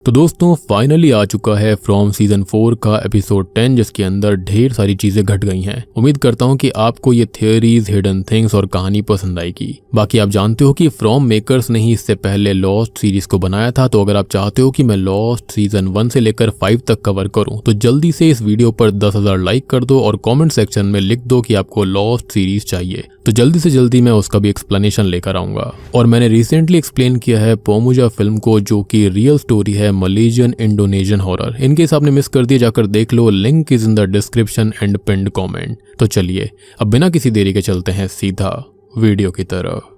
तो दोस्तों फाइनली आ चुका है फ्रॉम सीजन 4 का एपिसोड 10, जिसके अंदर ढेर सारी चीजें घट गई हैं। उम्मीद करता हूं कि आपको ये थियरीज, हिडन थिंग्स और कहानी पसंद आएगी। बाकी आप जानते हो कि फ्रॉम मेकर्स ने ही इससे पहले लॉस्ट सीरीज को बनाया था, तो अगर आप चाहते हो कि मैं लॉस्ट सीजन 1 से लेकर 5 तक कवर करूं तो जल्दी से इस वीडियो पर 10,000 लाइक कर दो और कॉमेंट सेक्शन में लिख दो कि आपको लॉस्ट सीरीज चाहिए, तो जल्दी से जल्दी मैं उसका भी एक्सप्लेनेशन लेकर आऊंगा। और मैंने रिसेंटली एक्सप्लेन किया है पोमुजा फिल्म को, जो कि रियल स्टोरी है मलेशियन इंडोनेशियन हॉरर। इनके हिसाब ने मिस कर दिया, जाकर देख लो, link is in the description and pinned comment. तो चलिए अब बिना किसी देरी के चलते हैं सीधा वीडियो की तरफ।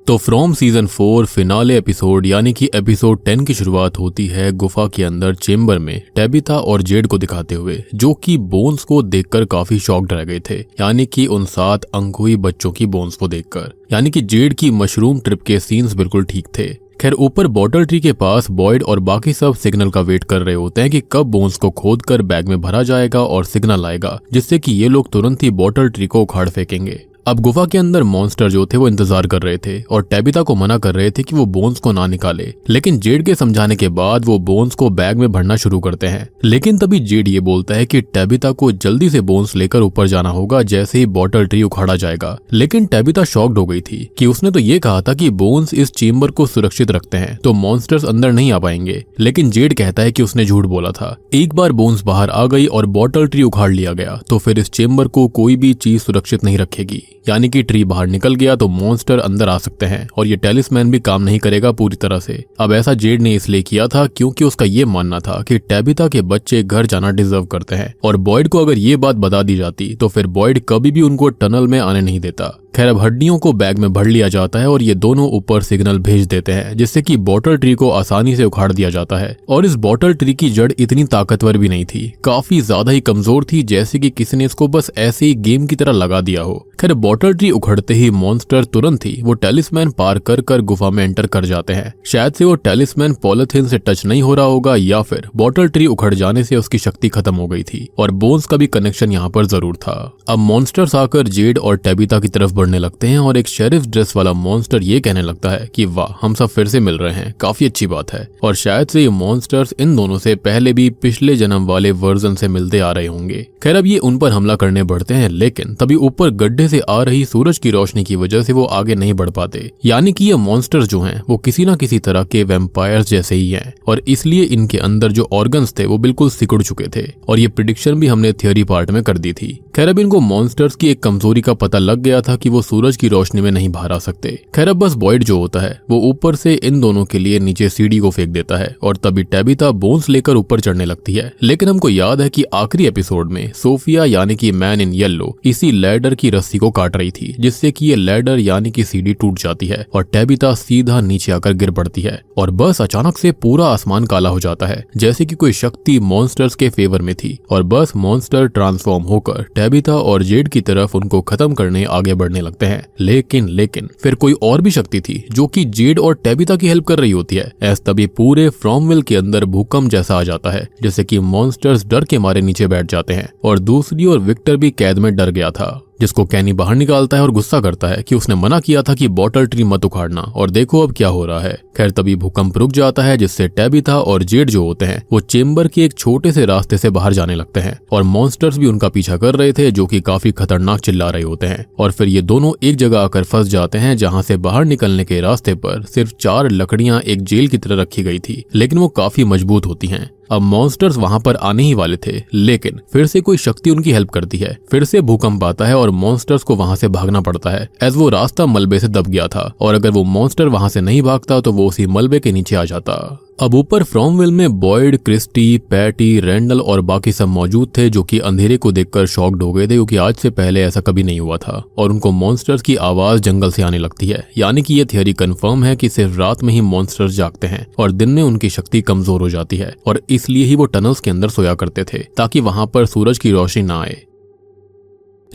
तो फ्रॉम सीजन 4 फिनाले एपिसोड यानी कि एपिसोड 10 की शुरुआत होती है गुफा के अंदर चेम्बर में टैबिथा और जेड को दिखाते हुए, जो कि बोन्स को देखकर काफी शॉक्ड रह गए थे, यानी कि उन 7 अंकुई बच्चों की बोन्स को देखकर। यानी कि जेड की मशरूम ट्रिप के सीन्स बिल्कुल ठीक थे। खैर ऊपर बॉटल ट्री के पास बॉयड और बाकी सब सिग्नल का वेट कर रहे होते हैं कि कब बोन्स को खोदकर बैग में भरा जाएगा और सिग्नल आएगा, जिससे कि ये लोग तुरंत ही बॉटल ट्री को उखाड़ फेंकेंगे। अब गुफा के अंदर मॉन्स्टर जो थे वो इंतजार कर रहे थे और टैबिथा को मना कर रहे थे कि वो बोन्स को ना निकाले, लेकिन जेड के समझाने के बाद वो बोन्स को बैग में भरना शुरू करते हैं। लेकिन तभी जेड ये बोलता है कि टैबिथा को जल्दी से बोन्स लेकर ऊपर जाना होगा जैसे ही बॉटल ट्री उखाड़ा जाएगा। लेकिन टैबिथा शॉक्ड हो गई थी कि उसने तो ये कहा था कि बोन्स इस चेम्बर को सुरक्षित रखते हैं तो मॉन्स्टर्स अंदर नहीं आ पाएंगे, लेकिन जेड कहता है कि उसने झूठ बोला था। एक बार बोन्स बाहर आ गई और बॉटल ट्री उखाड़ लिया गया तो फिर इस चेम्बर को कोई भी चीज सुरक्षित नहीं रखेगी, यानी कि ट्री बाहर निकल गया तो मॉन्स्टर अंदर आ सकते हैं और ये टेलिस्मैन भी काम नहीं करेगा पूरी तरह से। अब ऐसा जेड ने इसलिए किया था क्योंकि उसका ये मानना था कि टैबिथा के बच्चे घर जाना डिजर्व करते हैं, और बॉयड को अगर ये बात बता दी जाती तो फिर बॉयड कभी भी उनको टनल में आने नहीं देता। खैर अब हड्डियों को बैग में भर लिया जाता है और ये दोनों ऊपर सिग्नल भेज देते हैं, जिससे कि बॉटल ट्री को आसानी से उखाड़ दिया जाता है। और इस बॉटल ट्री की जड़ इतनी ताकतवर भी नहीं थी, काफी ज्यादा ही कमजोर थी, जैसे कि किसी ने इसको बस ऐसे ही गेम की तरह लगा दिया हो। खैर बॉटल ट्री उखड़ते ही मॉन्स्टर तुरंत ही वो टेलिस्मैन पार कर कर गुफा में एंटर कर जाते हैं। शायद से वो टेलिस्मैन पॉलिथीन से टच नहीं हो रहा होगा, या फिर बॉटल ट्री उखड़ जाने से उसकी शक्ति खत्म हो गई थी और बोन्स का भी कनेक्शन यहाँ पर जरूर था। अब मॉन्स्टर्स आकर जेड और टैबिथा की तरफ बढ़ने लगते हैं और एक शेरिफ ड्रेस वाला मॉन्स्टर ये कहने लगता है कि वाह, हम सब फिर से मिल रहे हैं, काफी अच्छी बात है। और शायद से ये मॉन्स्टर्स इन दोनों से पहले भी पिछले जन्म वाले वर्जन से मिलते आ रहे होंगे। खैर अब ये उन पर हमला करने बढ़ते हैं, लेकिन तभी ऊपर गड्ढे से आ रही सूरज की रोशनी की वजह से वो आगे नहीं बढ़ पाते। यानी कि ये मॉन्स्टर्स जो हैं वो किसी न किसी तरह के वैम्पायर्स जैसे ही हैं, और इसलिए इनके अंदर जो ऑर्गन्स थे वो बिल्कुल सिकुड़ चुके थे, और ये प्रिडिक्शन भी हमने थियोरी पार्ट में कर दी थी। खैर अब इनको मॉन्स्टर्स की एक कमजोरी का पता लग गया था कि वो सूरज की रोशनी में नहीं बाहर आ सकते। खैर अब बस बॉयड जो होता है वो ऊपर से इन दोनों के लिए नीचे सीढ़ी को फेंक देता है, और तभी टैबिथा बोन्स लेकर ऊपर चढ़ने लगती है। लेकिन हमको याद है कि आखिरी एपिसोड में सोफिया यानी कि मैन इन येलो इसी लैडर की रस्सी को काट रही थी, जिससे कि ये लैडर यानी कि सीढ़ी टूट जाती है और टैबिथा सीधा नीचे आकर गिर पड़ती है, और बस अचानक से पूरा आसमान काला हो जाता है, जैसे कि कोई शक्ति मॉन्स्टर्स के फेवर में थी, और बस मॉन्स्टर ट्रांसफॉर्म होकर टैबिथा और जेड की तरफ उनको खत्म करने आगे बढ़ने लगते हैं। लेकिन फिर कोई और भी शक्ति थी जो कि जेड और टैबिथा की हेल्प कर रही होती है। ऐसा तभी पूरे फ्रॉमविल के अंदर भूकंप जैसा आ जाता है, जैसे कि मॉन्स्टर्स डर के मारे नीचे बैठ जाते हैं, और दूसरी ओर विक्टर भी कैद में डर गया था, जिसको कैनी बाहर निकालता है और गुस्सा करता है कि उसने मना किया था कि बॉटल ट्री मत उखाड़ना, और देखो अब क्या हो रहा है। खैर तभी भूकंप रुक जाता है, जिससे टैबिथा और जेड जो होते हैं वो चेम्बर के एक छोटे से रास्ते से बाहर जाने लगते हैं, और मॉन्स्टर्स भी उनका पीछा कर रहे थे, जो कि काफी खतरनाक चिल्ला रहे होते हैं। और फिर ये दोनों एक जगह आकर फंस जाते हैं, जहाँ से बाहर निकलने के रास्ते पर सिर्फ 4 लकड़ियां एक जेल की तरह रखी गई थी, लेकिन वो काफी मजबूत होती हैं। अब मॉन्स्टर्स वहां पर आने ही वाले थे, लेकिन फिर से कोई शक्ति उनकी हेल्प करती है। फिर से भूकंप आता है और मॉन्स्टर्स को वहां से भागना पड़ता है, एज वो रास्ता मलबे से दब गया था, और अगर वो मॉन्स्टर वहां से नहीं भागता तो वो उसी मलबे के नीचे आ जाता। अब ऊपर फ्रॉमविल में बॉयड, क्रिस्टी, पैटी, रैंडल और बाकी सब मौजूद थे, जो कि अंधेरे को देखकर शॉक्ड हो गए थे, क्योंकि आज से पहले ऐसा कभी नहीं हुआ था, और उनको मॉन्स्टर्स की आवाज जंगल से आने लगती है। यानी कि ये थियोरी कंफर्म है कि सिर्फ रात में ही मॉन्स्टर्स जागते हैं और दिन में उनकी शक्ति कमजोर हो जाती है, और इसलिए ही वो टनल्स के अंदर सोया करते थे ताकि वहां पर सूरज की रोशनी ना आए।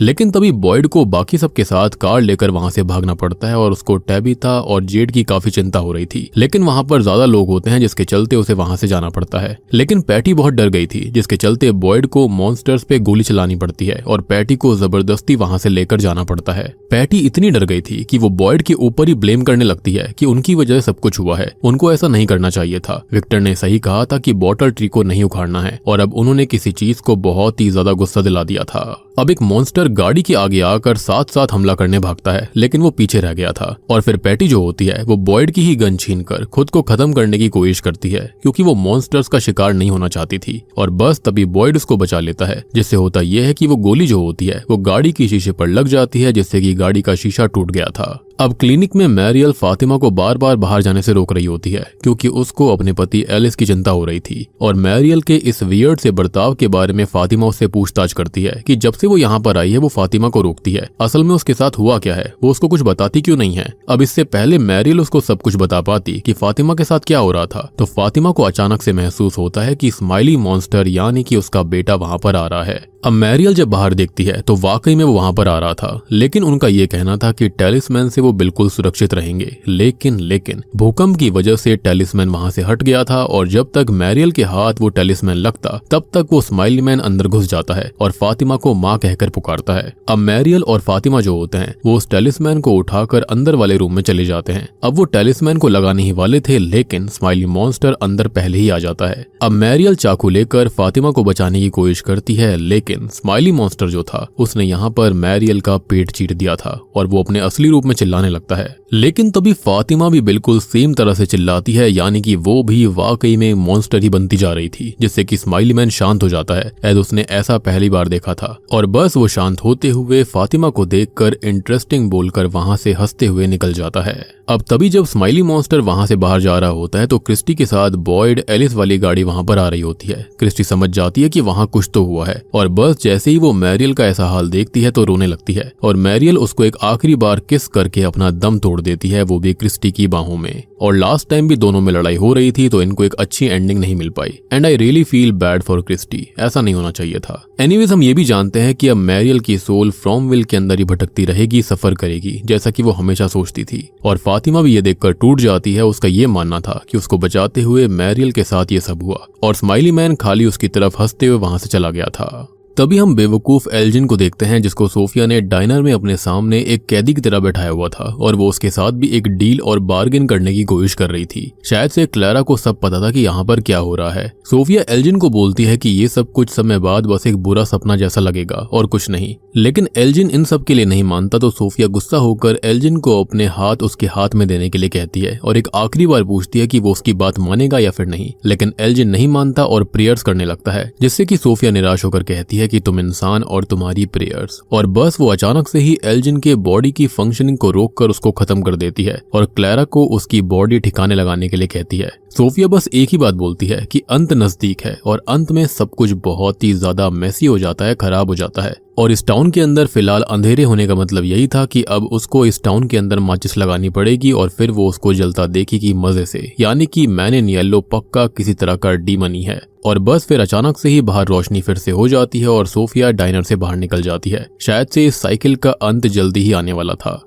लेकिन तभी बॉयड को बाकी सबके साथ कार लेकर वहां से भागना पड़ता है और उसको टैबिथा और जेड की काफी चिंता हो रही थी, लेकिन वहां पर ज्यादा लोग होते हैं जिसके चलते उसे वहां से जाना पड़ता है। लेकिन पैटी बहुत डर गई थी, जिसके चलते बॉयड को मॉन्स्टर्स पे गोली चलानी पड़ती है और पैटी को जबरदस्ती वहां से लेकर जाना पड़ता है। पैटी इतनी डर गई थी कि वो बॉयड के ऊपर ही ब्लेम करने लगती है कि उनकी वजह से सब कुछ हुआ है, उनको ऐसा नहीं करना चाहिए था। विक्टर ने सही कहा था कि बॉटल ट्री को नहीं उखाड़ना है और अब उन्होंने किसी चीज को बहुत ही ज्यादा गुस्सा दिला दिया था। अब एक मॉन्स्टर गाड़ी के आगे आकर साथ साथ हमला करने भागता है, लेकिन वो पीछे रह गया था और फिर पैटी जो होती है वो बॉयड की ही गन छीनकर खुद को खत्म करने की कोशिश करती है, क्योंकि वो मॉन्स्टर्स का शिकार नहीं होना चाहती थी। और बस तभी बॉयड उसको बचा लेता है, जिससे होता यह है कि वो गोली जो होती है वो गाड़ी की शीशे पर लग जाती है, जिससे कि गाड़ी का शीशा टूट गया था। अब क्लिनिक में मैरियल फातिमा को बार बार बाहर जाने से रोक रही होती है, क्योंकि उसको अपने पति एलिस की चिंता हो रही थी। और मैरियल के इस वियर्ड से बर्ताव के बारे में फातिमा उससे पूछताछ करती है कि जब से वो यहाँ पर आई है वो फातिमा को रोकती है, असल में उसके साथ हुआ क्या है, वो उसको कुछ बताती क्यों नहीं है। अब इससे पहले मैरियल उसको सब कुछ बता पाती कि फातिमा के साथ क्या हो रहा था, तो फातिमा को अचानक से महसूस होता है कि स्माइली मॉन्स्टर यानी कि उसका बेटा वहां पर आ रहा है। अब मैरियल जब बाहर देखती है तो वाकई में वो वहां पर आ रहा था, लेकिन उनका ये कहना था कि टेलिस्मैन से वो बिल्कुल सुरक्षित रहेंगे। लेकिन भूकंप की वजह से टेलिस्मैन वहां से हट गया था और जब तक मैरियल के हाथ वो टेलिस्मैन लगता तब तक वो स्माइली मैन अंदर घुस जाता है और फातिमा को माँ कहकर पुकारता है। अब मैरियल और फातिमा जो होते हैं वो उस टेलिस्मैन को उठाकर अंदर वाले रूम में चले जाते हैं। अब वो टेलिस्मैन को लगाने ही वाले थे, लेकिन स्माइली मॉन्स्टर अंदर पहले ही आ जाता है। अब मैरियल चाकू लेकर फातिमा को बचाने की कोशिश करती है, लेकिन स्माइली मॉन्स्टर जो था उसने यहाँ पर मैरियल का पेट चीर दिया था और वो अपने असली रूप में चिल्लाने लगता है। लेकिन तभी फातिमा भी बिल्कुल सेम तरह से चिल्लाती है, यानी कि वो भी वाकई में मॉन्स्टर ही बनती जा रही थी, जिससे कि स्माइली मैन शांत हो जाता है, ऐद उसने ऐसा पहली बार देखा था। और बस वो शांत होते हुए फातिमा को देखकर इंटरेस्टिंग बोलकर वहां से हंसते हुए निकल जाता है। अब तभी जब स्माइली मॉन्स्टर वहां से बाहर जा रहा होता है तो क्रिस्टी के साथ बॉयड एलिस वाली गाड़ी वहां पर आ रही होती है। क्रिस्टी समझ जाती है कि वहां कुछ तो हुआ है और बस जैसे ही वो मैरियल का ऐसा हाल देखती है तो रोने लगती है और मैरियल उसको एक आखिरी बार किस करके अपना दम तोड़ देती है, वो भी क्रिस्टी की बाहों में। और लास्ट टाइम भी दोनों में लड़ाई हो रही थी तो इनको एक अच्छी एंडिंग नहीं मिल पाई and I really feel bad for Christy, ऐसा नहीं होना चाहिए था। एनीवेज हम ये भी जानते हैं कि अब मैरियल की सोल फ्रॉमविल के अंदर ही भटकती रहेगी, सफर करेगी, जैसा कि वो हमेशा सोचती थी। और फातिमा भी ये देखकर टूट जाती है, उसका ये मानना था कि उसको बचाते हुए मैरियल के साथ ये सब हुआ और स्माइली मैन खाली उसकी तरफ हंसते हुए वहां से चला गया था। तभी हम बेवकूफ एल्जिन को देखते हैं, जिसको सोफिया ने डाइनर में अपने सामने एक कैदी की तरह बैठाया हुआ था और वो उसके साथ भी एक डील और बार्गेन करने की कोशिश कर रही थी। शायद से क्लैरा को सब पता था कि यहाँ पर क्या हो रहा है। सोफिया एल्जिन को बोलती है कि ये सब कुछ समय बाद बस एक बुरा सपना जैसा लगेगा और कुछ नहीं, लेकिन एल्जिन इन सब के लिए नहीं मानता तो सोफिया गुस्सा होकर एल्जिन को अपने हाथ उसके हाथ में देने के लिए कहती है और एक आखिरी बार पूछती है कि वो उसकी बात मानेगा या फिर नहीं, लेकिन एल्जिन नहीं मानता और प्रेयर्स करने लगता है, जिससे कि सोफिया निराश होकर कहती है कि तुम इंसान और तुम्हारी प्रेयर्स। और बस वो अचानक से ही एल्जिन के बॉडी की फंक्शनिंग को रोककर उसको खत्म कर देती है और क्लैरा को उसकी बॉडी ठिकाने लगाने के लिए कहती है। सोफिया बस एक ही बात बोलती है कि अंत नजदीक है और अंत में सब कुछ बहुत ही ज्यादा मेसी हो जाता है, खराब हो जाता है। और इस टाउन के अंदर फिलहाल अंधेरे होने का मतलब यही था कि अब उसको इस टाउन के अंदर माचिस लगानी पड़ेगी और फिर वो उसको जलता देखेगी मजे से, यानी कि मैन इन येलो पक्का किसी तरह का डीमन ही है। और बस फिर अचानक से ही बाहर रोशनी फिर से हो जाती है और सोफिया डाइनर से बाहर निकल जाती है। शायद से इस साइकिल का अंत जल्दी ही आने वाला था।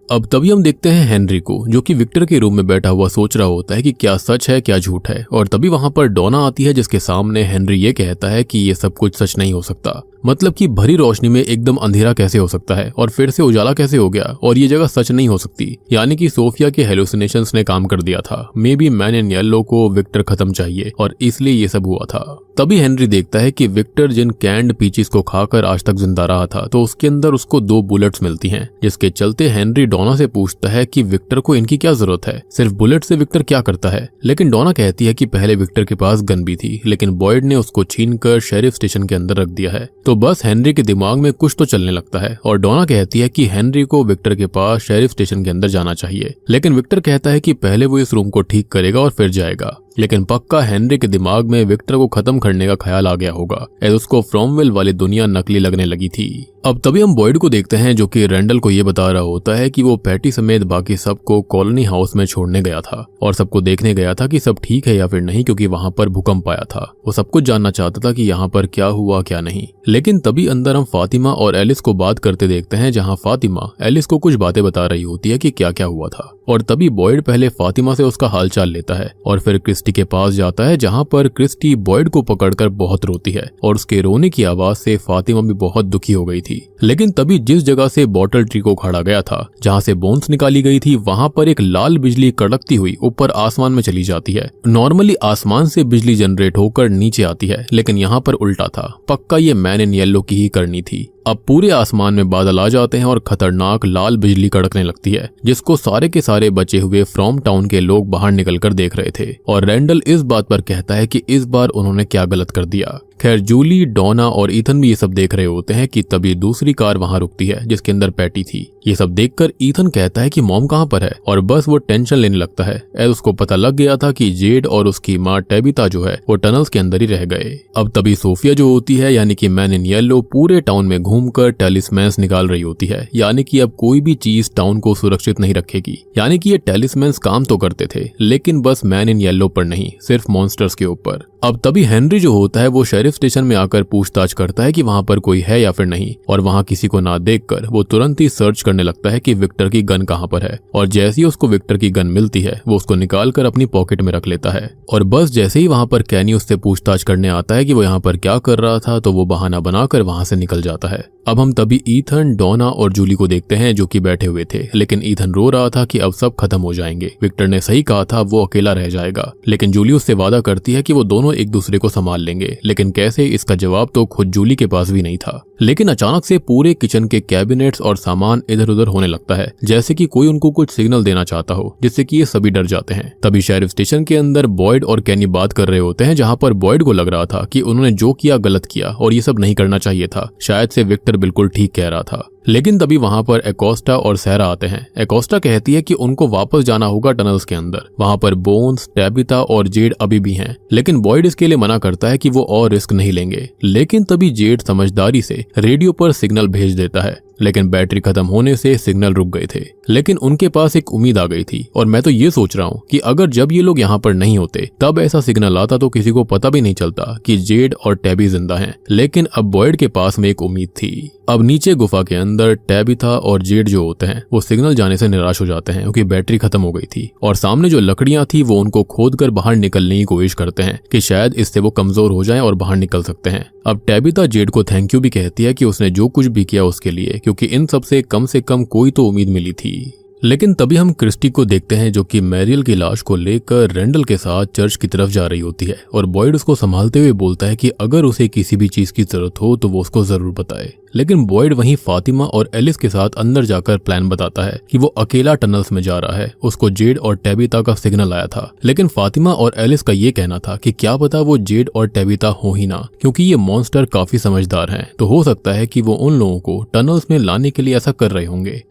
अब तभी हम देखते हैं हेनरी को, जो कि विक्टर के रूम में बैठा हुआ सोच रहा होता है कि क्या सच है क्या झूठ है। और तभी वहां पर डोना आती है, जिसके सामने हेनरी ये कहता है कि ये सब कुछ सच नहीं हो सकता, मतलब कि भरी रोशनी में एकदम अंधेरा कैसे हो सकता है और फिर से उजाला कैसे हो गया और ये जगह सच नहीं हो सकती, यानी कि सोफिया के हेलुसिनेशंस ने काम कर दिया था। May be man in yellow को विक्टर खत्म चाहिए और इसलिए ये सब हुआ था। तभी हेनरी देखता है कि विक्टर जिन कैंड पीचेस को खाकर आज तक जिंदा रहा था तो उसके अंदर उसको 2 बुलेट्स मिलती हैं, जिसके चलते हेनरी डोना से पूछता है कि विक्टर को इनकी क्या जरूरत है, सिर्फ बुलेट से विक्टर क्या करता है। लेकिन डोना कहती है कि पहले विक्टर के पास गन भी थी, लेकिन बॉयड ने उसको छीनकर शेरिफ स्टेशन के अंदर रख दिया है। तो बस हेनरी के दिमाग में कुछ तो चलने लगता है और डोना कहती है कि हेनरी को विक्टर के पास शेरिफ स्टेशन के अंदर जाना चाहिए, लेकिन विक्टर कहता है कि पहले वो इस रूम को ठीक करेगा और फिर जाएगा। लेकिन पक्का हेनरी के दिमाग में विक्टर को खत्म करने का ख्याल आ गया होगा, ऐसे उसको फ्रॉमवेल वाली दुनिया नकली लगने लगी थी। अब तभी हम बॉयड को देखते हैं जो कि रैंडल को ये बता रहा होता है कि वो पैटी समेत बाकी सबको कॉलोनी हाउस में छोड़ने गया था और सबको देखने गया था कि सब ठीक है या फिर नहीं, क्योंकि वहां पर भूकंप आया था। वो सब कुछ जानना चाहता था कि यहाँ पर क्या हुआ क्या नहीं। लेकिन तभी अंदर हम फातिमा और एलिस को बात करते देखते हैं, जहाँ फातिमा एलिस को कुछ बातें बता रही होती है कि क्या क्या हुआ था। और तभी बॉयड पहले फातिमा से उसका हालचाल लेता है और फिर क्रिस्टी के पास जाता है, जहाँ पर क्रिस्टी बॉयड को पकड़कर बहुत रोती है और उसके रोने की आवाज से फातिमा भी बहुत दुखी हो गई थी। लेकिन तभी जिस जगह से बॉटल ट्री को खड़ा गया था, जहाँ से बोन्स निकाली गई थी, वहां पर एक लाल बिजली कड़कती हुई ऊपर आसमान में चली जाती है। नॉर्मली आसमान से बिजली जनरेट होकर नीचे आती है, लेकिन यहाँ पर उल्टा था। पक्का ये मैन इन येलो की ही करनी थी। अब पूरे आसमान में बादल आ जाते हैं और खतरनाक लाल बिजली कड़कने लगती है, जिसको सारे के सारे बचे हुए फ्रॉम टाउन के लोग बाहर निकलकर देख रहे थे। और रैंडल इस बात पर कहता है कि इस बार उन्होंने क्या गलत कर दिया। खैर जूली, डोना और ईथन भी ये सब देख रहे होते हैं कि तभी दूसरी कार वहां रुकती है जिसके अंदर पैटी थी। ये सब देखकर ईथन कहता है कि मॉम कहाँ पर है, और बस वो टेंशन लेने लगता है, ऐसे उसको पता लग गया था कि जेड और उसकी माँ टेबिता जो है वो टनल्स के अंदर ही रह गए। अब तभी सोफिया जो होती है यानी कि मैन इन येलो पूरे टाउन में घूमकर टेलिस्मैन्स निकाल रही होती है, यानी कि अब कोई भी चीज टाउन को सुरक्षित नहीं रखेगी। यानी कि ये टेलिस्मैन्स काम तो करते थे, लेकिन बस मैन इन येलो पर नहीं, सिर्फ मॉन्स्टर्स के ऊपर। अब तभी हेनरी जो होता है वो शेरिफ स्टेशन में आकर पूछताछ करता है कि वहां पर कोई है या फिर नहीं, और वहां किसी को ना देखकर वो तुरंत ही सर्च करने लगता है कि विक्टर की गन कहां पर है। और जैसे ही उसको विक्टर की गन मिलती है वो उसको निकालकर अपनी पॉकेट में रख लेता है। और बस जैसे ही वहां पर कैनी उससे पूछताछ करने आता है कि वो यहाँ पर क्या कर रहा था, तो वो बहाना बनाकर वहां से निकल जाता है। अब हम तभी ईथन, डोना और जूली को देखते हैं जो कि बैठे हुए थे, लेकिन ईथन रो रहा था कि अब सब खत्म हो जाएंगे। विक्टर ने सही कहा था, वो अकेला रह जाएगा। लेकिन जूली उससे वादा करती है कि वो दोनों एक दूसरे को संभाल लेंगे, लेकिन कैसे, इसका जवाब तो खुद जूली के पास भी नहीं था। लेकिन अचानक से पूरे किचन के कैबिनेट्स और सामान इधर उधर होने लगता है, जैसे कि कोई उनको कुछ सिग्नल देना चाहता हो, जिससे कि ये सभी डर जाते हैं। तभी शेरिफ स्टेशन के अंदर बॉयड और कैनी बात कर रहे होते हैं, जहां पर बॉयड को लग रहा था कि उन्होंने जो किया गलत किया और ये सब नहीं करना चाहिए था। शायद से विक्टर बिल्कुल ठीक कह रहा था। लेकिन तभी वहां पर एकोस्टा और सहरा आते हैं। एकोस्टा कहती है कि उनको वापस जाना होगा टनल्स के अंदर। वहां पर बोन्स, टेबिता और जेड अभी भी हैं, लेकिन बॉयड इसके लिए मना करता है कि वो और रिस्क नहीं लेंगे। लेकिन तभी जेड समझदारी से रेडियो पर सिग्नल भेज देता है, लेकिन बैटरी खत्म होने से सिग्नल रुक गए थे। लेकिन उनके पास एक उम्मीद आ गई थी, और मैं तो ये सोच रहा हूँ कि अगर जब ये लोग यहाँ पर नहीं होते तब ऐसा सिग्नल आता तो किसी को पता भी नहीं चलता कि जेड और टैबी जिंदा हैं। लेकिन अब बॉयड के पास में एक उम्मीद थी। अब नीचे गुफा के अंदर टैबिथा और जेड जो होते हैं वो सिग्नल जाने से निराश हो जाते हैं, क्योंकि बैटरी खत्म हो गई थी। और सामने जो लकड़ियां थी वो उनको खोदकर बाहर निकलने की कोशिश करते हैं कि शायद इससे वो कमजोर हो जाएं और बाहर निकल सकते हैं। अब टैबिथा जेड को थैंक यू भी कहती है कि उसने जो कुछ भी किया उसके लिए, क्योंकि इन सब से कम कोई तो उम्मीद मिली थी। लेकिन तभी हम क्रिस्टी को देखते हैं जो कि मैरियल की लाश को लेकर रैंडल के साथ चर्च की तरफ जा रही होती है, और बॉयड उसको संभालते हुए बोलता है कि अगर उसे किसी भी चीज की जरूरत हो तो वो उसको जरूर बताए। लेकिन बॉयड वहीं फातिमा और एलिस के साथ अंदर जाकर प्लान बताता है कि वो अकेला टनल्स में जा रहा है। उसको जेड और टेबिता का सिग्नल आया था, लेकिन फातिमा और एलिस का ये कहना था कि क्या पता वो जेड और टेबिता हो ही ना, क्योंकि ये मॉन्स्टर काफी समझदार हैं, तो हो सकता है कि वो उन लोगों को टनल्स में लाने के लिए ऐसा कर रहे होंगे।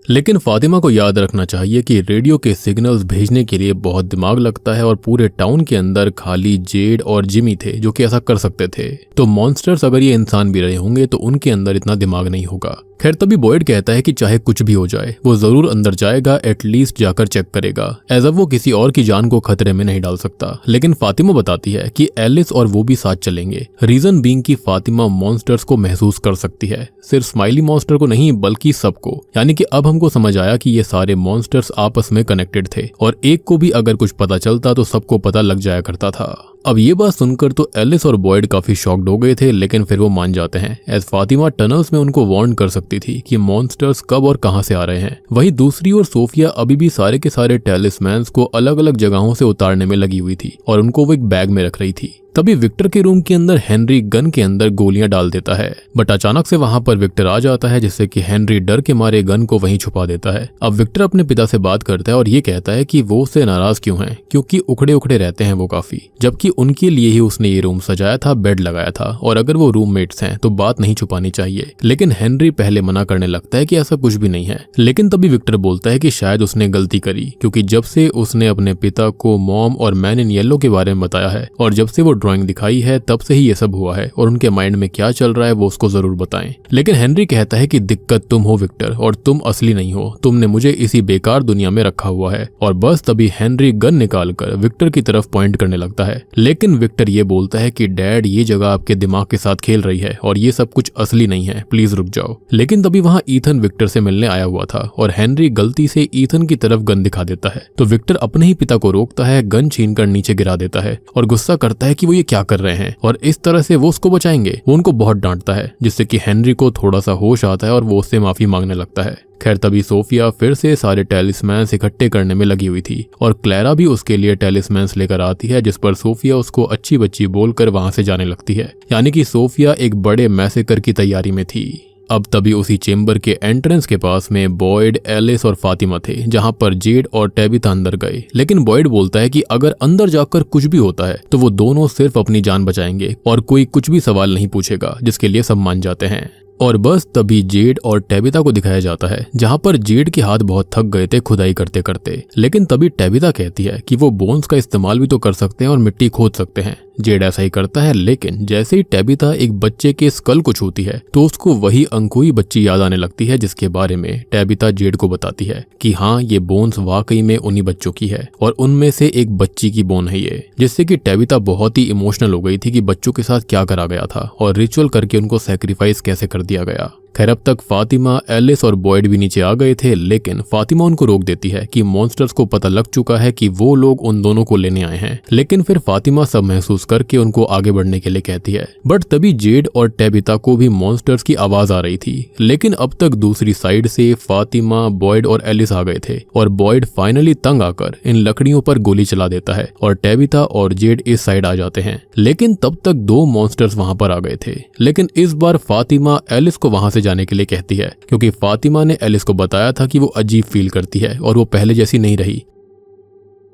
लेकिन फातिमा को याद रखना चाहिए कि रेडियो के सिग्नल्स भेजने के लिए बहुत दिमाग लगता है, और पूरे टाउन के अंदर खाली जेड और जिमी थे जो कि ऐसा कर सकते थे। तो मॉन्स्टर्स अगर ये इंसान भी रहे होंगे तो उनके अंदर इतना दिमाग नहीं होगा। खैर तभी बॉयड कहता है कि चाहे कुछ भी हो जाए वो जरूर अंदर जाएगा, एटलीस्ट जाकर चेक करेगा, एज अब वो किसी और की जान को खतरे में नहीं डाल सकता। लेकिन फातिमा बताती है कि एलिस और वो भी साथ चलेंगे। रीजन बीइंग कि फातिमा मॉन्स्टर्स को महसूस कर सकती है, सिर्फ स्माइली मॉन्स्टर को नहीं बल्कि सबको। यानी कि अब हमको समझ आया कि ये सारे मॉन्स्टर्स आपस में कनेक्टेड थे, और एक को भी अगर कुछ पता चलता तो सबको पता लग जाया करता था। अब ये बात सुनकर तो एलिस और बॉयड काफी शॉक्ड हो गए थे, लेकिन फिर वो मान जाते हैं, एज फातिमा टनल्स में उनको वार्न कर सकती थी कि मॉन्स्टर्स कब और कहां से आ रहे हैं। वहीं दूसरी ओर सोफिया अभी भी सारे के सारे टेलिस्मैन्स को अलग अलग जगहों से उतारने में लगी हुई थी, और उनको वो एक बैग में रख रही थी। तभी विक्टर के रूम के अंदर हेनरी गन के अंदर गोलियां डाल देता है, बट अचानक से वहां पर विक्टर आ जाता है, जिससे कि हेनरी डर के मारे गन को वहीं छुपा देता है। अब विक्टर अपने पिता से बात करता है और ये कहता है कि वो उससे नाराज क्यों हैं, क्योंकि उखड़े उखड़े रहते हैं वो काफी, जबकि उनके लिए ही उसने ये रूम सजाया था, बेड लगाया था, और अगर वो रूममेट्स हैं तो बात नहीं छुपानी चाहिए। लेकिन हेनरी पहले मना करने लगता है कि ऐसा कुछ भी नहीं है। लेकिन तभी विक्टर बोलता है कि शायद उसने गलती करी, क्योंकि जब से उसने अपने पिता को मॉम और मैन इन येलो के बारे में बताया है और जब से वो ड्राइंग दिखाई है तब से ही ये सब हुआ है, और उनके माइंड में क्या चल रहा है वो उसको जरूर बताएं। लेकिन हेनरी कहता है कि दिक्कत तुम हो विक्टर, और तुम असली नहीं हो, तुमने मुझे इसी बेकार दुनिया में रखा हुआ है। और बस तभी हेनरी गन निकालकर विक्टर की तरफ पॉइंट करने लगता है। लेकिन विक्टर ये बोलता है कि डैड, ये जगह आपके दिमाग के साथ खेल रही है और ये सब कुछ असली नहीं है, प्लीज रुक जाओ। लेकिन तभी वहां ईथन विक्टर से मिलने आया हुआ था और हेनरी गलती से ईथन की तरफ गन दिखा देता है, तो विक्टर अपने ही पिता को रोकता है, गन छीनकर नीचे गिरा देता है और गुस्सा करता है कि वो ये क्या कर रहे हैं और इस तरह से वो उसको बचाएंगे। वो उनको बहुत डांटता है, जिससे कि हेनरी को थोड़ा सा होश आता है और वो उससे माफी मांगने लगता है। खैर तभी सोफिया फिर से सारे टेलिस्मैन्स इकट्ठे करने में लगी हुई थी और क्लैरा भी उसके लिए टेलिस्मैन्स लेकर आती है, जिस पर सोफिया उसको अच्छी बच्ची बोलकर वहां से जाने लगती है। यानी कि सोफिया एक बड़े मैसेकर की तैयारी में थी। अब तभी उसी चेंबर के एंट्रेंस के पास में बॉयड, एलिस और फातिमा थे, जहां पर जेड और टेबिथा अंदर गए। लेकिन बॉयड बोलता है कि अगर अंदर जाकर कुछ भी होता है तो वो दोनों सिर्फ अपनी जान बचाएंगे और कोई कुछ भी सवाल नहीं पूछेगा, जिसके लिए सब मान जाते हैं। और बस तभी जेड और टेबिथा को दिखाया जाता है, जहां पर जेड के हाथ बहुत थक गए थे खुदाई करते करते। लेकिन तभी टेबिथा कहती है कि वो बोन्स का इस्तेमाल भी तो कर सकते हैं और मिट्टी खोद सकते हैं। जेड ऐसा ही करता है, लेकिन जैसे ही टेबिथा एक बच्चे के स्कल को छूती है तो उसको वही अंकुई बच्ची याद आने लगती है, जिसके बारे में टेबिथा जेड को बताती है कि हाँ, ये बोन्स वाकई में उन्हीं बच्चों की है और उनमें से एक बच्ची की बोन है ये। जिससे कि टेबिथा बहुत ही इमोशनल हो गई थी कि बच्चों के साथ क्या करा गया था और रिचुअल करके उनको सैक्रिफाइस कैसे कर दिया गया। खैर अब तक फातिमा, एलिस और बॉयड भी नीचे आ गए थे, लेकिन फातिमा उनको रोक देती है कि मॉन्स्टर्स को पता लग चुका है कि वो लोग उन दोनों को लेने आए हैं। लेकिन फिर फातिमा सब महसूस करके उनको आगे बढ़ने के लिए कहती है। बट तभी जेड और टेबिथा को भी मॉन्स्टर्स की आवाज आ रही थी। लेकिन अब तक दूसरी साइड से फातिमा, बॉयड और एलिस आ गए थे और बॉयड फाइनली तंग आकर इन लकड़ियों पर गोली चला देता है और टेबिथा और जेड इस साइड आ जाते हैं। लेकिन तब तक दो मॉन्स्टर्स वहां पर आ गए थे। लेकिन इस बार फातिमा एलिस को वहां से जाने के लिए कहती है, क्योंकि फातिमा ने एलिस को बताया था कि वो अजीब फील करती है और वो पहले जैसी नहीं रही,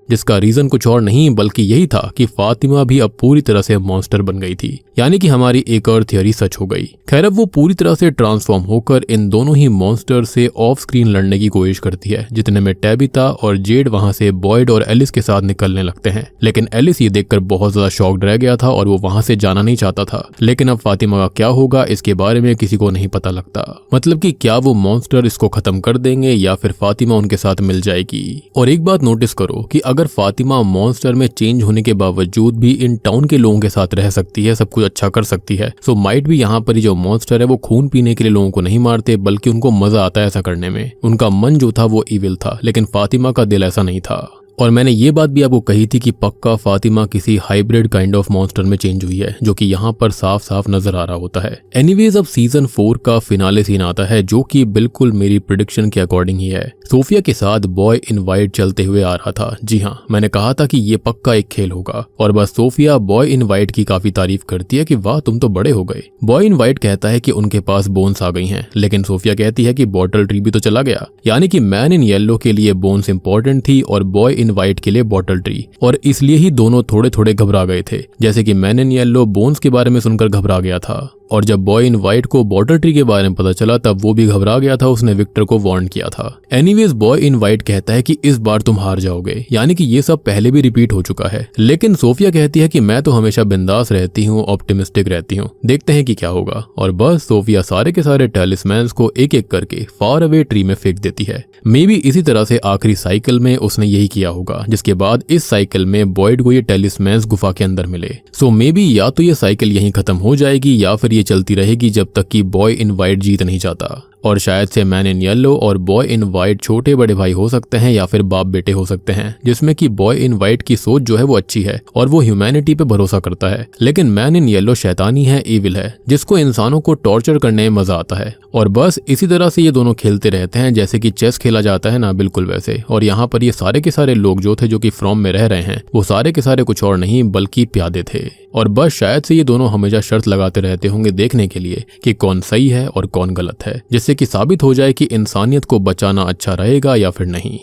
जिसका रीजन कुछ और नहीं बल्कि यही था कि फातिमा भी अब पूरी तरह से मॉन्स्टर बन गई थी। यानी कि हमारी एक और थियरी सच हो गई। खैर अब वो पूरी तरह से ट्रांसफॉर्म होकर इन दोनों ही मॉन्स्टर से ऑफ स्क्रीन लड़ने की कोशिश करती है, जितने में टेबिथा और जेड वहां से बॉयड और एलिस के साथ निकलने लगते हैं। लेकिन एलिस ये देखकर बहुत ज्यादा शॉक्ड रह गया था और वो वहां से जाना नहीं चाहता था। लेकिन अब फातिमा का क्या होगा इसके बारे में किसी को नहीं पता लगता। मतलब कि क्या वो मॉन्स्टर इसको खत्म कर देंगे या फिर फातिमा उनके साथ मिल जाएगी। और एक बात नोटिस करो कि अगर फातिमा मॉन्स्टर में चेंज होने के बावजूद भी इन टाउन के लोगों के साथ रह सकती है, सब कुछ अच्छा कर सकती है, सो माइट भी यहाँ पर जो मॉन्स्टर है वो खून पीने के लिए लोगों को नहीं मारते, बल्कि उनको मजा आता है ऐसा करने में। उनका मन जो था वो इविल था, लेकिन फातिमा का दिल ऐसा नहीं था। और मैंने ये बात भी आपको कही थी कि पक्का फातिमा किसी हाइब्रिड काइंड ऑफ मॉन्स्टर में चेंज हुई है, जो कि यहाँ पर साफ साफ नजर आ रहा होता है। एनीवेज अब सीजन 4 का फिनाले सीन आता है, जो कि बिल्कुल मेरी प्रेडिक्शन के अकॉर्डिंग ही है। सोफिया के साथ बॉय इन वाइट चलते हुए आ रहा था। जी हाँ, मैंने कहा था कि ये पक्का एक खेल होगा। और बस सोफिया बॉय इन वाइट की काफी तारीफ करती है कि वाह तुम तो बड़े हो गए। बॉय इन वाइट कहता है कि उनके पास बोन्स आ गई हैं, लेकिन सोफिया कहती है कि बॉटल ट्री भी तो चला गया। यानी कि मैन इन येलो के लिए बोन्स इंपॉर्टेंट थी और बॉय इन वाइट के लिए बॉटल ट्री, और इसलिए ही दोनों थोड़े थोड़े घबरा गए थे। जैसे कि मैन इन येलो बोन्स के बारे में सुनकर घबरा गया था, और जब बॉय इन वाइट को बॉटल ट्री के बारे में पता चला तब वो भी घबरा गया था। उसने विक्टर को वार्न किया था। एनीवेज बॉय इन वाइट कहता है कि इस बार तुम हार जाओगे, यानी कि ये सब पहले भी रिपीट हो चुका है। लेकिन सोफिया कहती है कि मैं तो हमेशा बिंदास रहती हूँ, ऑप्टिमिस्टिक रहती हूँ, देखते हैं कि क्या होगा। और बस सोफिया सारे के सारे टेलिस्मैन्स को एक एक करके फार अवे ट्री में फेंक देती है। मे बी इसी तरह से आखिरी साइकिल में उसने यही किया होगा, जिसके बाद इस साइकिल में बॉयड को ये टेलिस्मैन्स गुफा के अंदर मिले। सो मे बी या तो ये साइकिल यहीं खत्म हो जाएगी या फिर ये चलती रहेगी जब तक कि बॉय इन वाइट जीत नहीं जाता। और शायद से मैन इन येलो और बॉय इन वाइट छोटे बड़े भाई हो सकते हैं या फिर बाप बेटे हो सकते हैं, जिसमें कि बॉय इन वाइट की सोच जो है वो अच्छी है और वो ह्यूमैनिटी पे भरोसा करता है। लेकिन मैन इन येलो शैतानी है, इविल है, जिसको इंसानों को टॉर्चर करने में मजा आता है। और बस इसी तरह से ये दोनों खेलते रहते हैं, जैसे कि चेस खेला जाता है ना, बिल्कुल वैसे। और यहाँ पर ये सारे के सारे लोग जो थे, जो कि फ्रॉम में रह रहे हैं, वो सारे के सारे कुछ और नहीं बल्कि प्यादे थे। और बस शायद से ये दोनों हमेशा शर्त लगाते रहते होंगे देखने के लिए कि कौन सही है और कौन गलत है, जिससे कि साबित हो जाए कि इंसानियत को बचाना अच्छा रहेगा या फिर नहीं।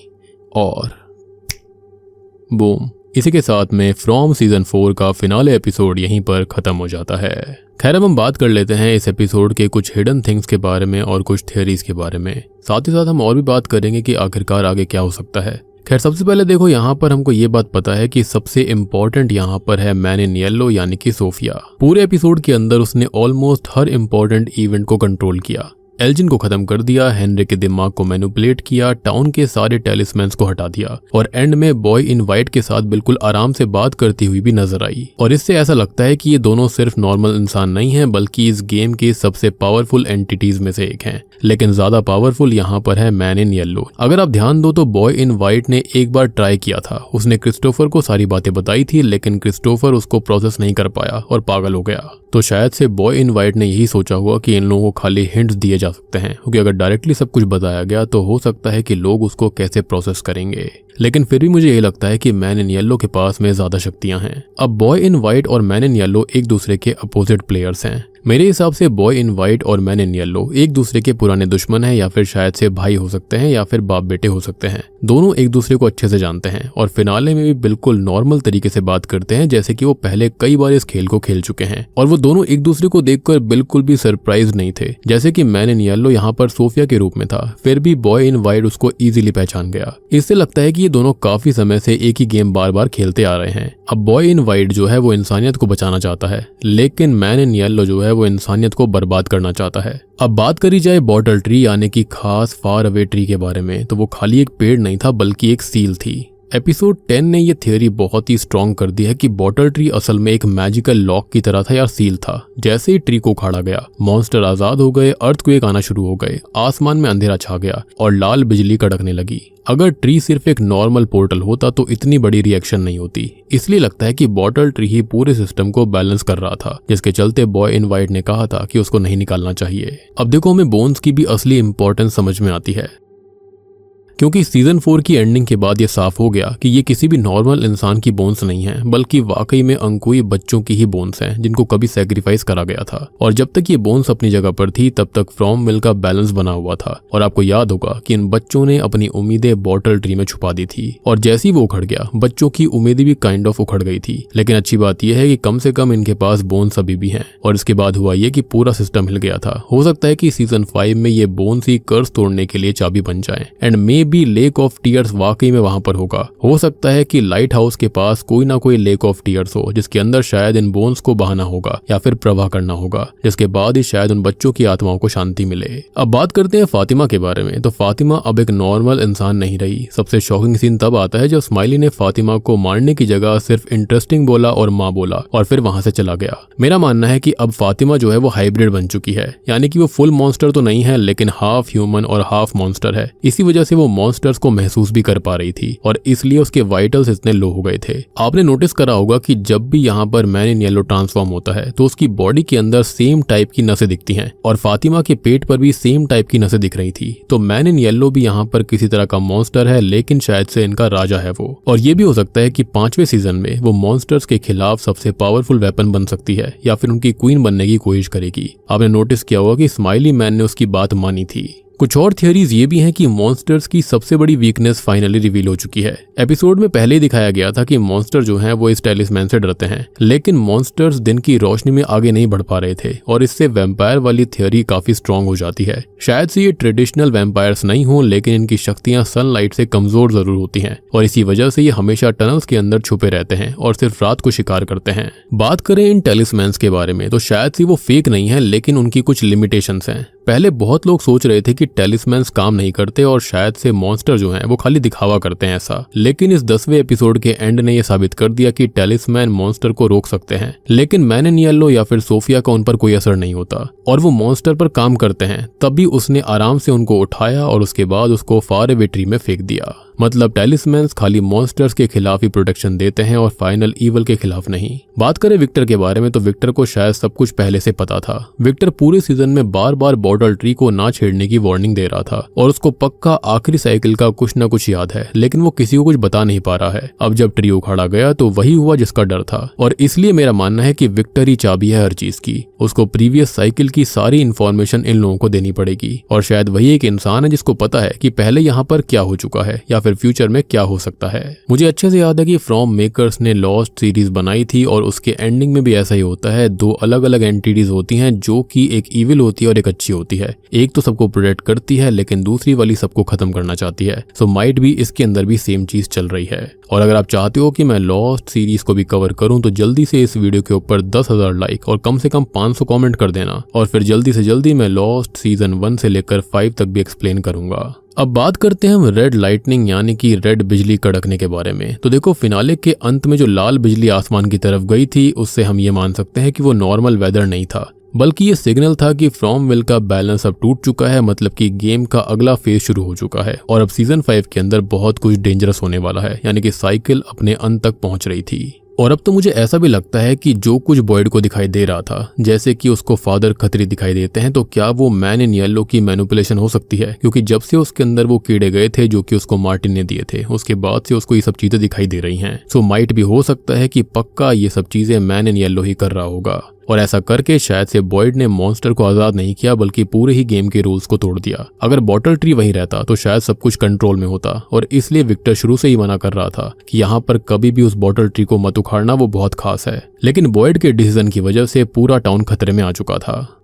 और बूम, इसी के साथ में फ्रॉम सीजन 4 का फिनाले एपिसोड यहीं पर खत्म हो जाता है। खैर अब हम बात कर लेते हैं इस एपिसोड के कुछ हिडन थिंग्स के बारे में और कुछ थियरीज के बारे में। साथ ही साथ हम और भी बात करेंगे कि आखिरकार आगे क्या हो सकता है। खैर सबसे पहले देखो, यहाँ पर हमको ये बात पता है कि सबसे इम्पोर्टेंट यहाँ पर है मैन इन येलो यानी कि सोफिया। पूरे एपिसोड के अंदर उसने ऑलमोस्ट हर इम्पोर्टेंट इवेंट को कंट्रोल किया। एल्जिन को खत्म कर दिया, हेनरी के दिमाग को मैनिपुलेट किया, टाउन के सारे टेलिस्मैन्स को हटा दिया और एंड में बॉय इन वाइट के साथ बिल्कुल आराम से बात करती हुई भी नजर आई। और इससे ऐसा लगता है कि ये दोनों सिर्फ नॉर्मल इंसान नहीं हैं बल्कि इस गेम के सबसे पावरफुल एंटिटीज में से एक हैं। लेकिन ज्यादा पावरफुल यहाँ पर है मैन इन येलो। अगर आप ध्यान दो तो बॉय इन वाइट ने एक बार ट्राई किया था, उसने क्रिस्टोफर को सारी बातें बताई थी लेकिन क्रिस्टोफर उसको प्रोसेस नहीं कर पाया और पागल हो गया। तो शायद से बॉय इन वाइट ने यही सोचा हुआ कि इन लोगों को खाली हिंट्स दिए जा सकते हैं, क्योंकि अगर डायरेक्टली सब कुछ बताया गया तो हो सकता है कि लोग उसको कैसे प्रोसेस करेंगे। लेकिन फिर भी मुझे यही लगता है कि मैन इन येलो के पास में ज्यादा शक्तियां हैं। अब बॉय इन वाइट और मैन इन येलो एक दूसरे के अपोजिट प्लेयर्स हैं। मेरे हिसाब से बॉय इन वाइट और मैन इन येलो एक दूसरे के पुराने दुश्मन हैं, या फिर शायद से भाई हो सकते हैं या फिर बाप बेटे हो सकते हैं। दोनों एक दूसरे को अच्छे से जानते हैं और फिनाले में भी बिल्कुल नॉर्मल तरीके से बात करते हैं, जैसे कि वो पहले कई बार इस खेल को खेल चुके हैं। और वो दोनों एक दूसरे को देखकर बिल्कुल भी सरप्राइज नहीं थे। जैसे कि मैन इन येलो यहाँ पर सोफिया के रूप में था, फिर भी बॉय इन वाइट उसको इजीली पहचान गया। इससे लगता है कि ये दोनों काफी समय से एक ही गेम बार बार खेलते आ रहे हैं। अब बॉय इन वाइट जो है वो इंसानियत को बचाना चाहता है, लेकिन मैन इन येलो जो है वो इंसानियत को बर्बाद करना चाहता है। अब बात करी जाए बॉटल ट्री यानी कि खास फार अवे ट्री के बारे में, तो वो खाली एक पेड़ नहीं था बल्कि एक सील थी। एपिसोड 10 ने ये थियोरी बहुत ही स्ट्रॉन्ग कर दी है कि बॉटल ट्री असल में एक मैजिकल लॉक की तरह था या सील था। जैसे ही ट्री को उखाड़ा गया, मॉन्स्टर आजाद हो गए, अर्थक्वेक आना शुरू हो गए, आसमान में अंधेरा छा गया और लाल बिजली कड़कने लगी। अगर ट्री सिर्फ एक नॉर्मल पोर्टल होता तो इतनी बड़ी रिएक्शन नहीं होती। इसलिए लगता है कि बॉटल ट्री ही पूरे सिस्टम को बैलेंस कर रहा था, जिसके चलते बॉय इन वाइट ने कहा था कि उसको नहीं निकालना चाहिए। अब देखो, हमें बोन्स की भी असली इंपॉर्टेंस समझ में आती है, क्योंकि सीजन 4 की एंडिंग के बाद ये साफ हो गया कि ये किसी भी नॉर्मल इंसान की बोन्स नहीं है, बल्कि वाकई में अंकुई बच्चों की ही बोन्स हैं जिनको कभी सैक्रिफाइस करा गया था। और जब तक ये बोन्स अपनी जगह पर थी तब तक फ्रॉम मिल का बैलेंस बना हुआ था। और आपको याद होगा कि इन बच्चों ने अपनी उम्मीदें बॉटल ट्री में छुपा दी थी, और जैसे ही वो उखड़ गया बच्चों की उम्मीदें भी काइंड ऑफ उखड़ गई थी। लेकिन अच्छी बात यह है कि कम से कम इनके पास बोन्स अभी भी हैं। और इसके बाद हुआ ये कि पूरा सिस्टम हिल गया था। हो सकता है कि सीजन 5 में ये बोन्स ही कर्स तोड़ने के लिए चाबी बन जाएं, and may be lake of tears वाकई में वहां पर होगा। हो सकता है कि लाइट हाउस के पास कोई ना कोई लेक ऑफ टीयर्स हो, जिसके अंदर शायद इन बोन्स को बहाना होगा या फिर प्रवाह करना होगा, जिसके बाद ही शायद उन बच्चों की आत्माओं को शांति मिले। अब बात करते हैं फातिमा के बारे में। तो फातिमा अब एक नॉर्मल इंसान नहीं रही। सबसे शॉकिंग सीन तब आता है जब स्माइली ने फातिमा को मारने की जगह सिर्फ इंटरेस्टिंग बोला और माँ बोला और फिर वहां से चला गया। मेरा मानना है कि अब फातिमा जो है वो हाइब्रिड बन चुकी है, यानी कि वो फुल मॉन्स्टर तो नहीं है लेकिन हाफ ह्यूमन और हाफ मॉन्स्टर है। इसी वजह से वो मॉन्स्टर्स को महसूस भी कर पा रही थी और इसलिए उसके वाइटल्स इतने लो हो गए थे। आपने नोटिस करा होगा कि जब भी यहाँ पर मैन इन येलो ट्रांसफॉर्म होता है तो उसकी बॉडी के अंदर सेम टाइप की नसें दिखती हैं, और फातिमा के पेट पर भी सेम टाइप की नसें दिख रही थी। तो मैन इन येलो भी यहाँ पर किसी तरह का मॉन्स्टर है, लेकिन शायद से इनका राजा है वो। और ये भी हो सकता है कि 5वें सीजन में वो मॉन्स्टर्स के खिलाफ सबसे पावरफुल वेपन बन सकती है या फिर उनकी क्वीन बनने की कोशिश करेगी। आपने नोटिस किया होगा कि स्माइली मैन ने उसकी बात मानी थी। कुछ और थियरीज ये भी हैं कि मॉन्स्टर्स की सबसे बड़ी वीकनेस फाइनली रिवील हो चुकी है। एपिसोड में पहले ही दिखाया गया था कि मॉन्स्टर जो हैं वो इस टेलिस्मैन से डरते हैं, लेकिन मॉन्स्टर्स दिन की रोशनी में आगे नहीं बढ़ पा रहे थे और इससे वैम्पायर वाली थियरी काफी स्ट्रांग हो जाती है। शायद से ये ट्रेडिशनल वैम्पायर्स नहीं हो, लेकिन इनकी शक्तियां सनलाइट से कमजोर जरूर होती हैं और इसी वजह से ये हमेशा टनल्स के अंदर छुपे रहते हैं और सिर्फ रात को शिकार करते हैं। बात करें इन टेलिस्मैन्स के बारे में तो शायद से वो फेक नहीं है, लेकिन उनकी कुछ लिमिटेशंस हैं। पहले बहुत लोग सोच रहे थे कि टेलिस्मैन्स काम नहीं करते और शायद से मॉन्स्टर जो हैं वो खाली दिखावा करते हैं ऐसा, लेकिन इस 10वें एपिसोड के एंड ने यह साबित कर दिया कि टेलिस्मैन मॉन्स्टर को रोक सकते हैं, लेकिन मैन इन येलो या फिर सोफिया का उन पर कोई असर नहीं होता और वो मॉन्स्टर पर काम करते हैं। तब भी उसने आराम से उनको उठाया और उसके बाद उसको फार अवे ट्री में फेंक दिया। मतलब टेलिस्मैन्स खाली मॉन्स्टर्स के खिलाफ ही प्रोटेक्शन देते हैं और फाइनल ईवल के खिलाफ नहीं। बात करें विक्टर के बारे में तो विक्टर को शायद सब कुछ पहले से पता था। विक्टर पूरे सीजन में बार बार बॉटल ट्री को ना छेड़ने की वार्निंग दे रहा था और उसको पक्का आखिरी साइकिल का कुछ ना कुछ याद है, लेकिन वो किसी को कुछ बता नहीं पा रहा है। अब जब ट्री उखाड़ा गया तो वही हुआ जिसका डर था और इसलिए मेरा मानना है कि विक्टर ही चाबी है हर चीज की। उसको प्रीवियस साइकिल की सारी इन्फॉर्मेशन इन लोगों को देनी पड़ेगी और शायद वही एक इंसान है जिसको पता है कि पहले यहाँ पर क्या हो चुका है या फिर फिर फ्यूचर में क्या हो सकता है। मुझे अच्छे से याद है कि फ्रॉम मेकर्स ने लॉस्ट सीरीज बनाई थी और उसके एंडिंग में भी ऐसा ही होता है। दो अलग अलग एंटिटीज होती हैं जो कि एक इविल होती है और एक अच्छी होती है। एक तो सबको प्रोटेक्ट करती है लेकिन दूसरी वाली सबको खत्म करना चाहती है। सो माइट भी इसके अंदर भी सेम चीज चल रही है। और अगर आप चाहते हो कि मैं लॉस्ट सीरीज को भी कवर करूं तो जल्दी से इस वीडियो के ऊपर 10,000 लाइक और कम से कम 500 कमेंट कर देना, और फिर जल्दी से जल्दी मैं लॉस्ट सीजन 1 से लेकर 5 तक भी एक्सप्लेन करूंगा। अब बात करते हैं हम रेड लाइटनिंग यानी कि रेड बिजली कड़कने के बारे में। तो देखो, फिनाले के अंत में जो लाल बिजली आसमान की तरफ गई थी उससे हम ये मान सकते हैं कि वो नॉर्मल वेदर नहीं था, बल्कि ये सिग्नल था कि फ्रॉमविल का बैलेंस अब टूट चुका है। मतलब कि गेम का अगला फेज शुरू हो चुका है और अब सीजन 5 के अंदर बहुत कुछ डेंजरस होने वाला है, यानी कि साइकिल अपने अंत तक पहुंच रही थी। और अब तो मुझे ऐसा भी लगता है कि जो कुछ बॉयड को दिखाई दे रहा था, जैसे कि उसको फादर खतरी दिखाई देते हैं, तो क्या वो मैन इन येलो की मैनिपुलेशन हो सकती है? क्योंकि जब से उसके अंदर वो कीड़े गए थे जो कि उसको मार्टिन ने दिए थे, उसके बाद से उसको ये सब चीजें दिखाई दे रही हैं। सो माइट भी हो सकता है कि पक्का ये सब चीजें मैन इन येलो ही कर रहा होगा, और ऐसा करके शायद से बॉयड ने मॉन्स्टर को आजाद नहीं किया बल्कि पूरे ही गेम के रूल्स को तोड़ दिया। अगर बॉटल ट्री वहीं रहता तो शायद सब कुछ कंट्रोल में होता, और इसलिए विक्टर शुरू से ही मना कर रहा था कि यहाँ पर कभी भी उस बॉटल ट्री को मत उखाड़ना, वो बहुत खास है। लेकिन बॉयड के डिसीजन की वजह से पूरा टाउन खतरे में आ चुका था।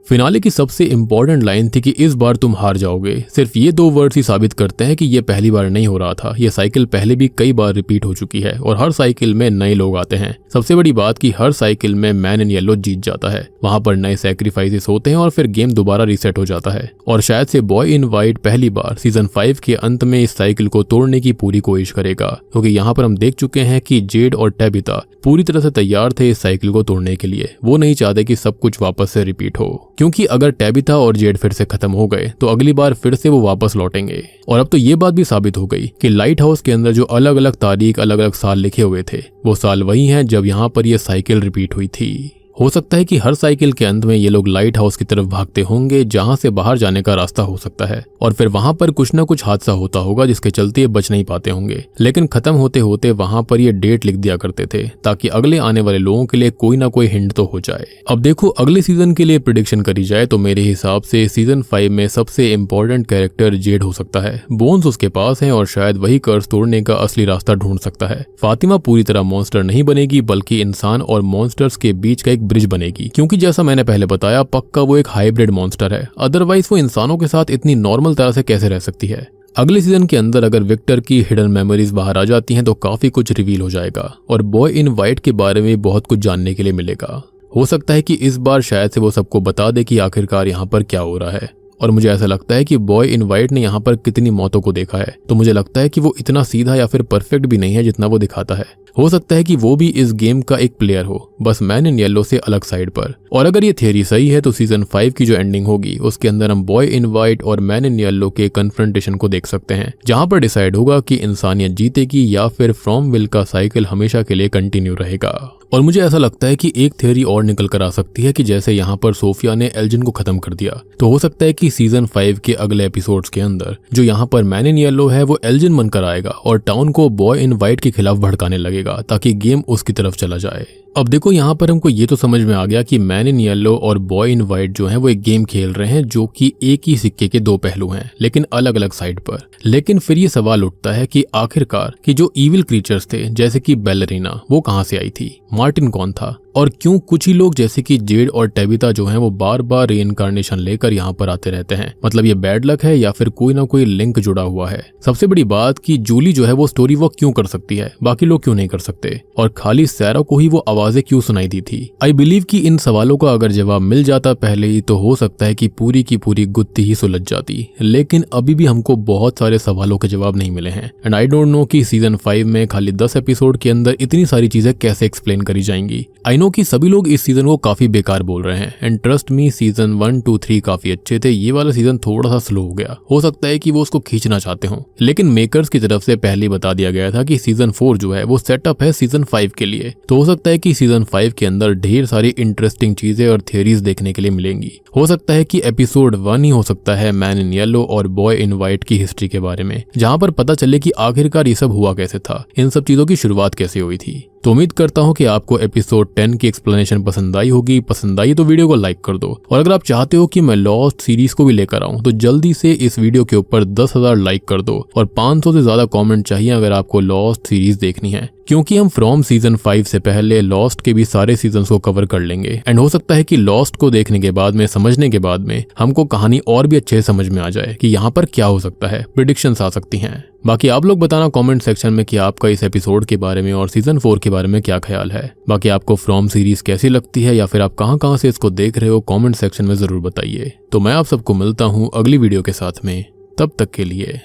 फिनाले की सबसे इंपॉर्टेंट लाइन थी कि इस बार तुम हार जाओगे। सिर्फ ये 2 वर्ड्स ही साबित करते हैं कि ये पहली बार नहीं हो रहा था। ये साइकिल पहले भी कई बार रिपीट हो चुकी है और हर साइकिल में नए लोग आते हैं। सबसे बड़ी बात कि हर साइकिल में मैन इन येलो जीत जाता है, वहां पर नए सैक्रिफाइसेस होते हैं और फिर गेम दोबारा रीसेट हो जाता है। और शायद से बॉय इन वाइट पहली बार सीजन 5 के अंत में इस साइकिल को तोड़ने की पूरी कोशिश करेगा, क्योंकि यहाँ पर हम देख चुके हैं कि जेड और टेबिता पूरी तरह से तैयार थे इस साइकिल को तोड़ने के लिए। वो नहीं चाहते कि सब कुछ वापस से रिपीट हो, क्योंकि अगर टेबिता और जेड फिर से खत्म हो गए तो अगली बार फिर से वो वापस लौटेंगे। और अब तो ये बात भी साबित हो गई कि लाइट हाउस के अंदर जो अलग अलग तारीख, अलग अलग साल लिखे हुए थे, वो साल वही हैं जब यहाँ पर ये साइकिल रिपीट हुई थी। हो सकता है कि हर साइकिल के अंत में ये लोग लाइट हाउस की तरफ भागते होंगे जहां से बाहर जाने का रास्ता हो सकता है, और फिर वहां पर कुछ ना कुछ हादसा होता होगा जिसके चलते ये बच नहीं पाते होंगे। लेकिन खत्म होते होते वहां पर ये डेट लिख दिया करते थे ताकि अगले आने वाले लोगों के लिए कोई ना कोई हिंट तो हो जाए। अब देखो, अगले सीजन के लिए प्रिडिक्शन करी जाए तो मेरे हिसाब से सीजन 5 में सबसे इंपॉर्टेंट कैरेक्टर जेड हो सकता है। बोन्स उसके पास है और शायद वही कर्स तोड़ने का असली रास्ता ढूंढ सकता है। फातिमा पूरी तरह मॉन्स्टर नहीं बनेगी बल्कि इंसान और मॉन्स्टर्स के बीच का एक ब्रिज बनेगी, क्योंकि जैसा मैंने पहले बताया, पक्का वो एक हाइब्रिड मॉन्स्टर है। अदरवाइज वो इंसानों के साथ इतनी नॉर्मल तरह से कैसे रह सकती है। अगले सीजन के अंदर अगर विक्टर की हिडन मेमोरीज बाहर आ जाती हैं तो काफी कुछ रिवील हो जाएगा और बॉय इन वाइट के बारे में बहुत कुछ जानने के लिए मिलेगा। हो सकता है कि इस बार शायद से वो सबको बता दे कि आखिरकार यहाँ पर क्या हो रहा है। और मुझे ऐसा लगता है कि बॉय इन वाइट ने यहाँ पर कितनी मौतों को देखा है, तो मुझे लगता है कि वो इतना सीधा या फिर परफेक्ट भी नहीं है जितना वो दिखाता है। हो सकता है कि वो भी इस गेम का एक प्लेयर हो, बस मैन इन येलो से अलग साइड पर। और अगर ये थियरी सही है तो सीजन 5 की जो एंडिंग होगी उसके अंदर हम बॉय इन वाइट और मैन इन येलो के कन्फ्रंटेशन को देख सकते हैं, जहां पर डिसाइड होगा कि इंसानियत जीतेगी या फिर फ्रॉमविल का साइकिल हमेशा के लिए कंटिन्यू रहेगा। और मुझे ऐसा लगता है कि एक थियरी और निकल कर आ सकती है कि जैसे यहाँ पर सोफिया ने एल्जिन को खत्म कर दिया, तो हो सकता है कि सीजन 5 के अगले एपिसोड्स के अंदर जो यहाँ पर मैन इन येलो है वो एल्जिन बनकर आएगा और टाउन को बॉय इन वाइट के खिलाफ भड़काने लगेगा ताकि गेम उसकी तरफ चला जाए। अब देखो, यहाँ पर हमको ये तो समझ में आ गया कि मैन इन येलो और बॉय इन वाइट जो है वो एक गेम खेल रहे हैं जो कि एक ही सिक्के के 2 पहलू हैं, लेकिन अलग अलग साइड पर। लेकिन फिर ये सवाल उठता है कि आखिरकार कि जो इविल क्रीचर्स थे जैसे कि बैलरीना, वो कहाँ से आई थी? मार्टिन कौन था? और क्यों कुछ ही लोग जैसे कि जेड और टेबिता जो हैं वो बार बार रीइंकार्नेशन लेकर यहाँ पर आते रहते हैं? मतलब ये बैड लक है या फिर कोई ना कोई लिंक जुड़ा हुआ है? सबसे बड़ी बात कि जूली जो है वो स्टोरी वर्क क्यों कर सकती है, बाकी लोग क्यों नहीं कर सकते? और खाली सैरा को ही वो आवाजें क्यों सुनाई दी थी? आई बिलीव कि इन सवालों का अगर जवाब मिल जाता पहले ही तो हो सकता है कि पूरी की पूरी गुत्थी ही सुलझ जाती। लेकिन अभी भी हमको बहुत सारे सवालों के जवाब नहीं मिले हैं एंड आई डोंट नो कि सीजन 5 में खाली 10 एपिसोड के अंदर इतनी सारी चीजें कैसे एक्सप्लेन करी जाएंगी। आई नो कि सभी लोग इस सीजन को काफी बेकार बोल रहे हैं एंड ट्रस्ट मी, सीजन 1, 2, 3 काफी अच्छे थे। ये वाला सीजन थोड़ा सा स्लो हो गया, हो सकता है कि वो उसको खींचना चाहते हो, लेकिन मेकर्स की तरफ से पहले ही बता दिया गया था कि सीजन 4 जो है वो सेटअप है सीजन 5 के लिए। तो हो सकता है कि सीजन 5 के अंदर ढेर सारी इंटरेस्टिंग चीजें और थियरीज देखने के लिए मिलेंगी। हो सकता है कि एपिसोड 1 ही हो सकता है मैन इन येलो और बॉय इन वाइट की हिस्ट्री के बारे में, जहां पर पता चले कि आखिरकार ये सब हुआ कैसे था, इन सब चीजों की शुरुआत कैसे हुई थी। तो उम्मीद करता हूँ कि आपको एपिसोड 10 की एक्सप्लेनेशन पसंद आई होगी। पसंद आई तो वीडियो को लाइक कर दो, और अगर आप चाहते हो कि मैं लॉस्ट सीरीज को भी लेकर आऊं तो जल्दी से इस वीडियो के ऊपर 10,000 लाइक कर दो और 500 से ज्यादा कमेंट चाहिए अगर आपको लॉस्ट सीरीज देखनी है, क्योंकि हम फ्रॉम सीजन 5 से पहले लॉस्ट के भी सारे सीजन्स को कवर कर लेंगे। एंड हो सकता है कि लॉस्ट को देखने के बाद में, समझने के बाद में हमको कहानी और भी अच्छे से समझ में आ जाए कि यहाँ पर क्या हो सकता है, प्रेडिक्शंस आ सकती हैं। बाकी आप लोग बताना कमेंट सेक्शन में कि आपका इस एपिसोड के बारे में और सीजन 4 के बारे में क्या ख्याल है। बाकी आपको फ्रॉम सीरीज कैसी लगती है या फिर आप कहां से इसको देख रहे हो, कमेंट सेक्शन में जरूर बताइए। तो मैं आप सबको मिलता हूँ अगली वीडियो के साथ में, तब तक के लिए